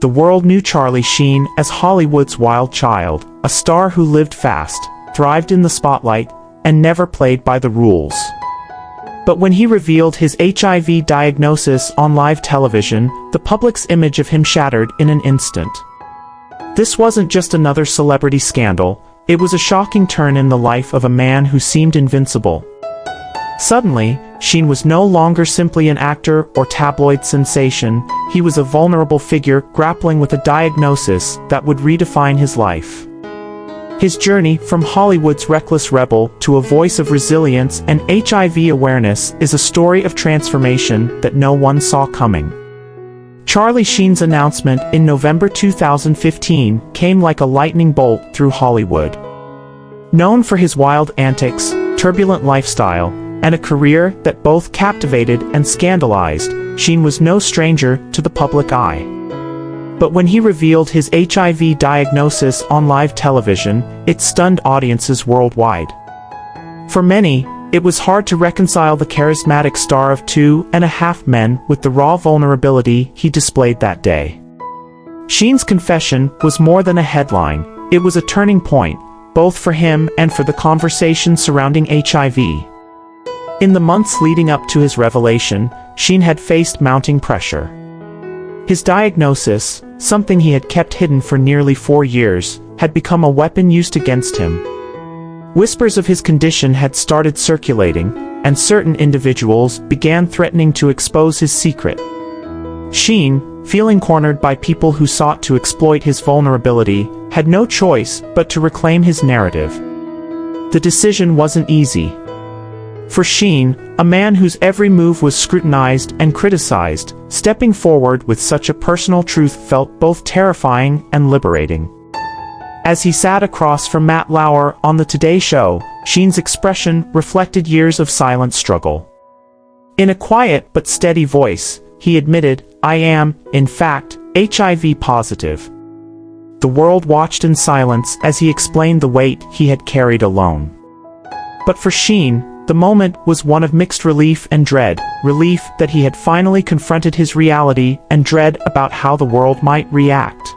the world knew Charlie Sheen as Hollywood's wild child, a star who lived fast, thrived in the spotlight, and never played by the rules. But when he revealed his HIV diagnosis on live television, the public's image of him shattered in an instant. This wasn't just another celebrity scandal, it was a shocking turn in the life of a man who seemed invincible. Suddenly, Sheen was no longer simply an actor or tabloid sensation, he was a vulnerable figure grappling with a diagnosis that would redefine his life. His journey from Hollywood's reckless rebel to a voice of resilience and HIV awareness is a story of transformation that no one saw coming. Charlie Sheen's announcement in November 2015 came like a lightning bolt through Hollywood. Known for his wild antics, turbulent lifestyle, and a career that both captivated and scandalized, Sheen was no stranger to the public eye. But when he revealed his HIV diagnosis on live television, it stunned audiences worldwide. For many, it was hard to reconcile the charismatic star of 2.5 Men with the raw vulnerability he displayed that day. Sheen's confession was more than a headline, it was a turning point, both for him and for the conversation surrounding HIV. In the months leading up to his revelation, Sheen had faced mounting pressure. His diagnosis, something he had kept hidden for nearly 4 years, had become a weapon used against him. Whispers of his condition had started circulating, and certain individuals began threatening to expose his secret. Sheen, feeling cornered by people who sought to exploit his vulnerability, had no choice but to reclaim his narrative. The decision wasn't easy. For Sheen, a man whose every move was scrutinized and criticized, stepping forward with such a personal truth felt both terrifying and liberating. As he sat across from Matt Lauer on the Today Show, Sheen's expression reflected years of silent struggle. In a quiet but steady voice, he admitted, "I am, in fact, HIV positive." The world watched in silence as he explained the weight he had carried alone. But for Sheen, the moment was one of mixed relief and dread, relief that he had finally confronted his reality and dread about how the world might react.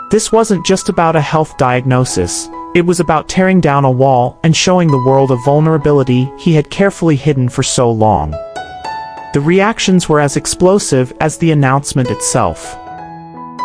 This wasn't just about a health diagnosis, it was about tearing down a wall and showing the world a vulnerability he had carefully hidden for so long. The reactions were as explosive as the announcement itself.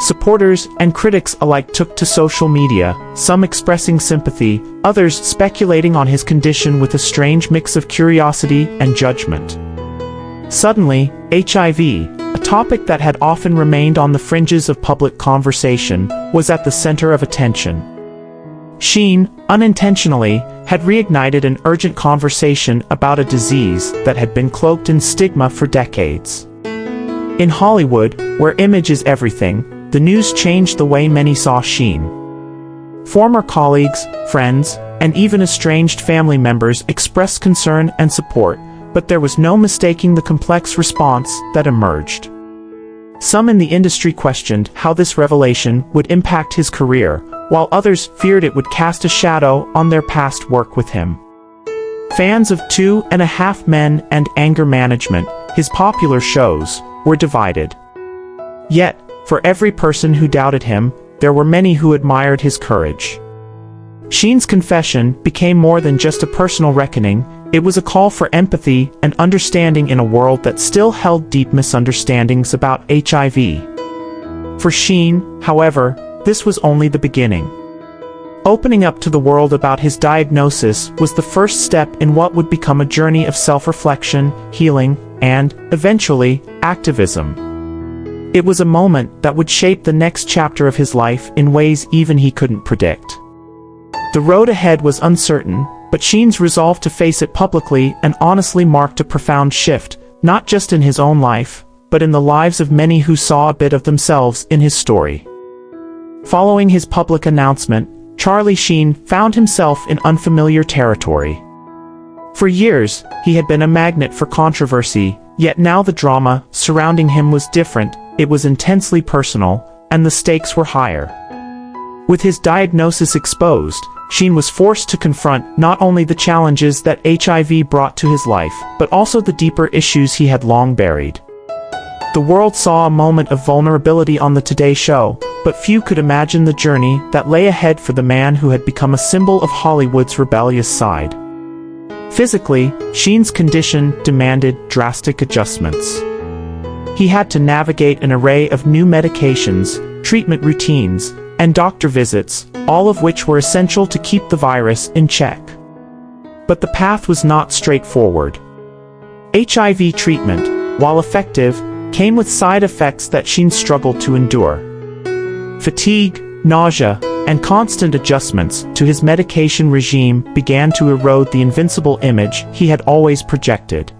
Supporters and critics alike took to social media, some expressing sympathy, others speculating on his condition with a strange mix of curiosity and judgment. Suddenly, HIV, a topic that had often remained on the fringes of public conversation, was at the center of attention. Sheen, unintentionally, had reignited an urgent conversation about a disease that had been cloaked in stigma for decades. In Hollywood, where image is everything, the news changed the way many saw Sheen. Former colleagues, friends, and even estranged family members expressed concern and support, but there was no mistaking the complex response that emerged. Some in the industry questioned how this revelation would impact his career, while others feared it would cast a shadow on their past work with him. Fans of 2.5 Men and Anger Management, his popular shows, were divided. Yet, for every person who doubted him, there were many who admired his courage. Sheen's confession became more than just a personal reckoning, it was a call for empathy and understanding in a world that still held deep misunderstandings about HIV. For Sheen, however, this was only the beginning. Opening up to the world about his diagnosis was the first step in what would become a journey of self-reflection, healing, and, eventually, activism. It was a moment that would shape the next chapter of his life in ways even he couldn't predict. The road ahead was uncertain, but Sheen's resolve to face it publicly and honestly marked a profound shift, not just in his own life, but in the lives of many who saw a bit of themselves in his story. Following his public announcement, Charlie Sheen found himself in unfamiliar territory. For years, he had been a magnet for controversy, yet now the drama surrounding him was different, it was intensely personal, and the stakes were higher. With his diagnosis exposed, Sheen was forced to confront not only the challenges that HIV brought to his life, but also the deeper issues he had long buried. The world saw a moment of vulnerability on the Today Show, but few could imagine the journey that lay ahead for the man who had become a symbol of Hollywood's rebellious side. Physically, Sheen's condition demanded drastic adjustments. He had to navigate an array of new medications, treatment routines, and doctor visits, all of which were essential to keep the virus in check. But the path was not straightforward. HIV treatment, while effective, came with side effects that Sheen struggled to endure. Fatigue, nausea, and constant adjustments to his medication regime began to erode the invincible image he had always projected.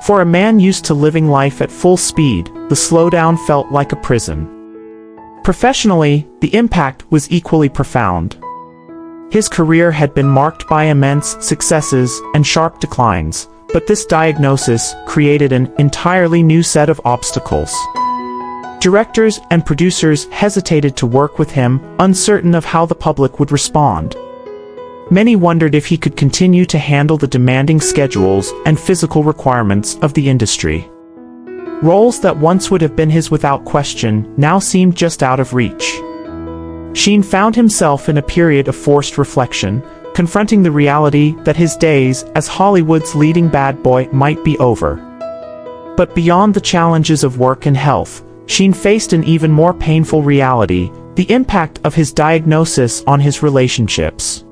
For a man used to living life at full speed, the slowdown felt like a prison. Professionally, the impact was equally profound. His career had been marked by immense successes and sharp declines, but this diagnosis created an entirely new set of obstacles. Directors and producers hesitated to work with him, uncertain of how the public would respond. Many wondered if he could continue to handle the demanding schedules and physical requirements of the industry. Roles that once would have been his without question now seemed just out of reach. Sheen found himself in a period of forced reflection, confronting the reality that his days as Hollywood's leading bad boy might be over. But beyond the challenges of work and health, Sheen faced an even more painful reality: the impact of his diagnosis on his relationships.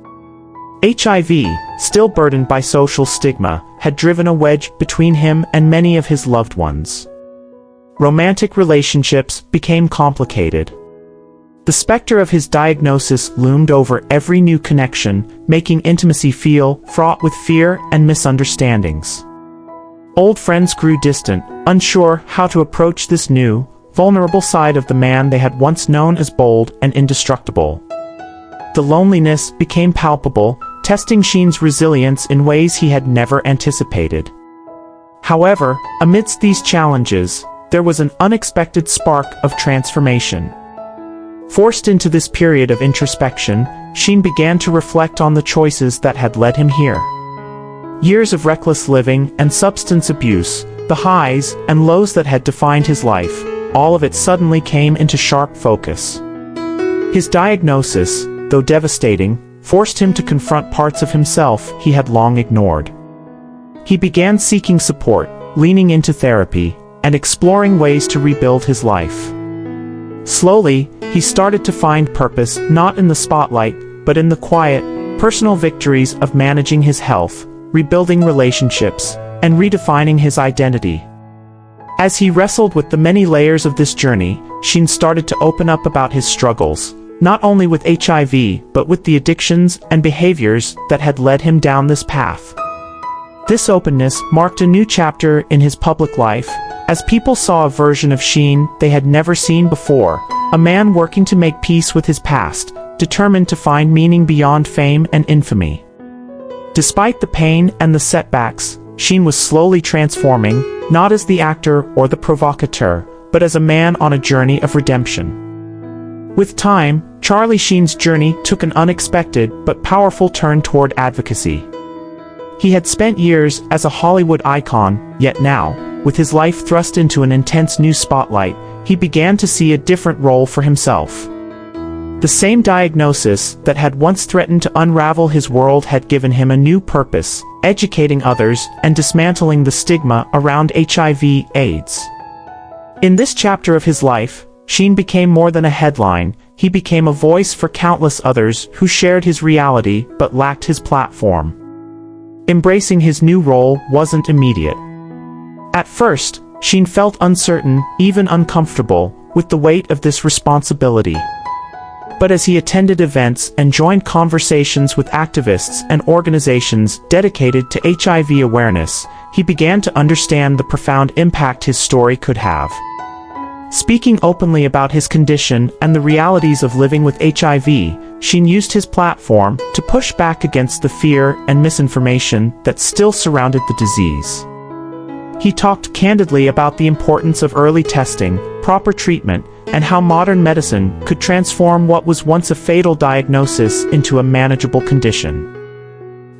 HIV, still burdened by social stigma, had driven a wedge between him and many of his loved ones. Romantic relationships became complicated. The specter of his diagnosis loomed over every new connection, making intimacy feel fraught with fear and misunderstandings. Old friends grew distant, unsure how to approach this new, vulnerable side of the man they had once known as bold and indestructible. The loneliness became palpable, testing Sheen's resilience in ways he had never anticipated. However, amidst these challenges, there was an unexpected spark of transformation. Forced into this period of introspection, Sheen began to reflect on the choices that had led him here. Years of reckless living and substance abuse, the highs and lows that had defined his life, all of it suddenly came into sharp focus. His diagnosis, though devastating, forced him to confront parts of himself he had long ignored. He began seeking support, leaning into therapy, and exploring ways to rebuild his life. Slowly, he started to find purpose not in the spotlight, but in the quiet, personal victories of managing his health, rebuilding relationships, and redefining his identity. As he wrestled with the many layers of this journey, Sheen started to open up about his struggles, not only with HIV, but with the addictions and behaviors that had led him down this path. This openness marked a new chapter in his public life, as people saw a version of Sheen they had never seen before, a man working to make peace with his past, determined to find meaning beyond fame and infamy. Despite the pain and the setbacks, Sheen was slowly transforming, not as the actor or the provocateur, but as a man on a journey of redemption. With time, Charlie Sheen's journey took an unexpected but powerful turn toward advocacy. He had spent years as a Hollywood icon, yet now, with his life thrust into an intense new spotlight, he began to see a different role for himself. The same diagnosis that had once threatened to unravel his world had given him a new purpose: educating others and dismantling the stigma around HIV/AIDS. In this chapter of his life, Sheen became more than a headline. He became a voice for countless others who shared his reality but lacked his platform. Embracing his new role wasn't immediate. At first, Sheen felt uncertain, even uncomfortable, with the weight of this responsibility. But as he attended events and joined conversations with activists and organizations dedicated to HIV awareness, he began to understand the profound impact his story could have. Speaking openly about his condition and the realities of living with HIV, Sheen used his platform to push back against the fear and misinformation that still surrounded the disease. He talked candidly about the importance of early testing, proper treatment, and how modern medicine could transform what was once a fatal diagnosis into a manageable condition.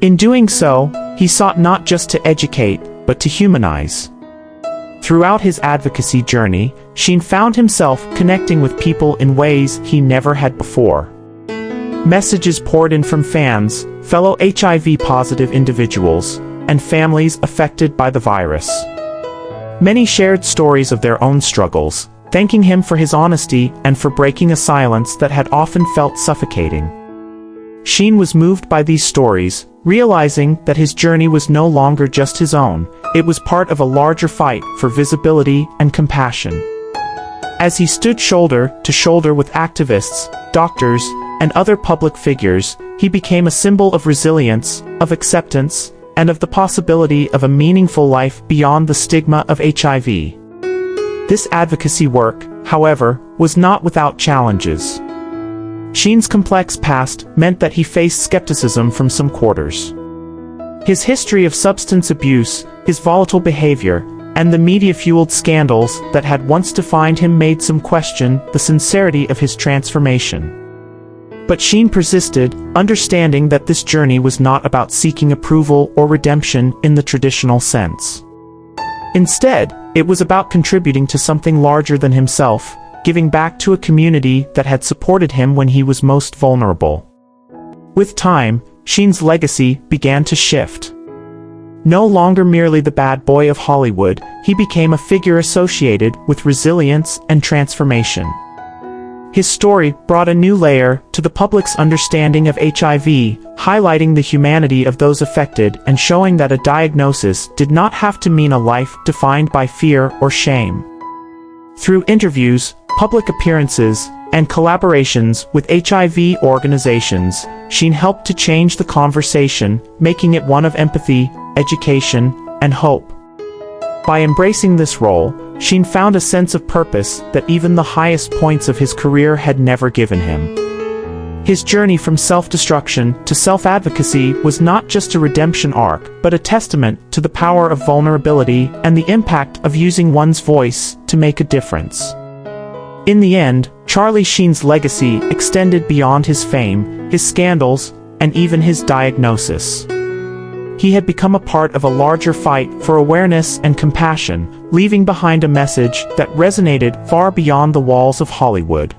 In doing so, he sought not just to educate, but to humanize. Throughout his advocacy journey, Sheen found himself connecting with people in ways he never had before. Messages poured in from fans, fellow HIV-positive individuals, and families affected by the virus. Many shared stories of their own struggles, thanking him for his honesty and for breaking a silence that had often felt suffocating. Sheen was moved by these stories, realizing that his journey was no longer just his own, it was part of a larger fight for visibility and compassion. As he stood shoulder to shoulder with activists, doctors, and other public figures, he became a symbol of resilience, of acceptance, and of the possibility of a meaningful life beyond the stigma of HIV. This advocacy work, however, was not without challenges. Sheen's complex past meant that he faced skepticism from some quarters. His history of substance abuse, his volatile behavior, and the media-fueled scandals that had once defined him made some question the sincerity of his transformation. But Sheen persisted, understanding that this journey was not about seeking approval or redemption in the traditional sense. Instead, it was about contributing to something larger than himself, giving back to a community that had supported him when he was most vulnerable. With time, Sheen's legacy began to shift. No longer merely the bad boy of Hollywood, he became a figure associated with resilience and transformation. His story brought a new layer to the public's understanding of HIV, highlighting the humanity of those affected and showing that a diagnosis did not have to mean a life defined by fear or shame. Through interviews, public appearances, and collaborations with HIV organizations, Sheen helped to change the conversation, making it one of empathy, education, and hope. By embracing this role, Sheen found a sense of purpose that even the highest points of his career had never given him. His journey from self-destruction to self-advocacy was not just a redemption arc, but a testament to the power of vulnerability and the impact of using one's voice to make a difference. In the end, Charlie Sheen's legacy extended beyond his fame, his scandals, and even his diagnosis. He had become a part of a larger fight for awareness and compassion, leaving behind a message that resonated far beyond the walls of Hollywood.